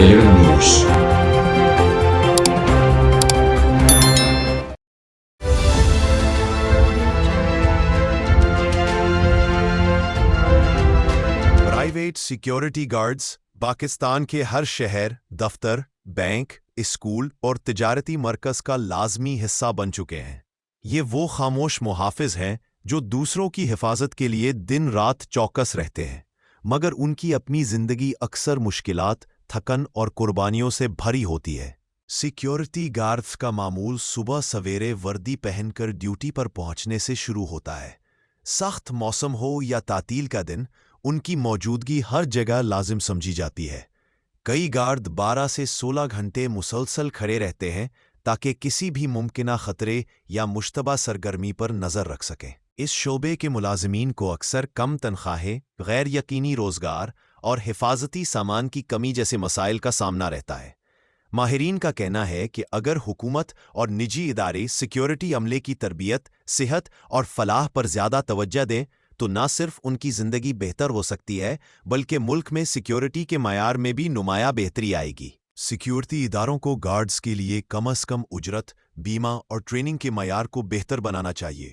11 News. Private security guards Pakistan کے ہر شہر، دفتر، بینک، اسکول اور تجارتی مرکز کا لازمی حصہ بن چکے ہیں۔ یہ وہ خاموش محافظ ہیں جو دوسروں کی حفاظت کے لیے دن رات چوکس رہتے ہیں، مگر ان کی اپنی زندگی اکثر مشکلات، تھکن اور قربانیوں سے بھری ہوتی ہے۔ سیکیورٹی گارڈز کا معمول صبح سویرے وردی پہن کر ڈیوٹی پر پہنچنے سے شروع ہوتا ہے۔ سخت موسم ہو یا تعطیل کا دن، ان کی موجودگی ہر جگہ لازم سمجھی جاتی ہے۔ کئی گارڈ 12 سے 16 گھنٹے مسلسل کھڑے رہتے ہیں تاکہ کسی بھی ممکنہ خطرے یا مشتبہ سرگرمی پر نظر رکھ سکیں۔ اس شعبے کے ملازمین کو اکثر کم تنخواہیں، غیر یقینی روزگار اور حفاظتی سامان کی کمی جیسے مسائل کا سامنا رہتا ہے۔ ماہرین کا کہنا ہے کہ اگر حکومت اور نجی ادارے سیکیورٹی عملے کی تربیت، صحت اور فلاح پر زیادہ توجہ دیں تو نہ صرف ان کی زندگی بہتر ہو سکتی ہے بلکہ ملک میں سیکیورٹی کے معیار میں بھی نمایاں بہتری آئے گی۔ سیکیورٹی اداروں کو گارڈز کے لیے کم از کم اجرت، بیمہ اور ٹریننگ کے معیار کو بہتر بنانا چاہیے۔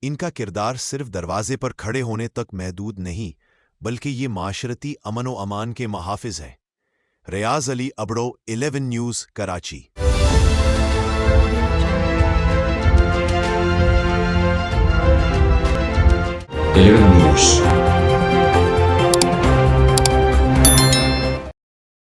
ان کا کردار صرف دروازے پر کھڑے ہونے تک محدود نہیں بلکہ یہ معاشرتی امن و امان کے محافظ ہیں۔ ریاض علی ابڑو، 11 نیوز، کراچی۔ 11 News.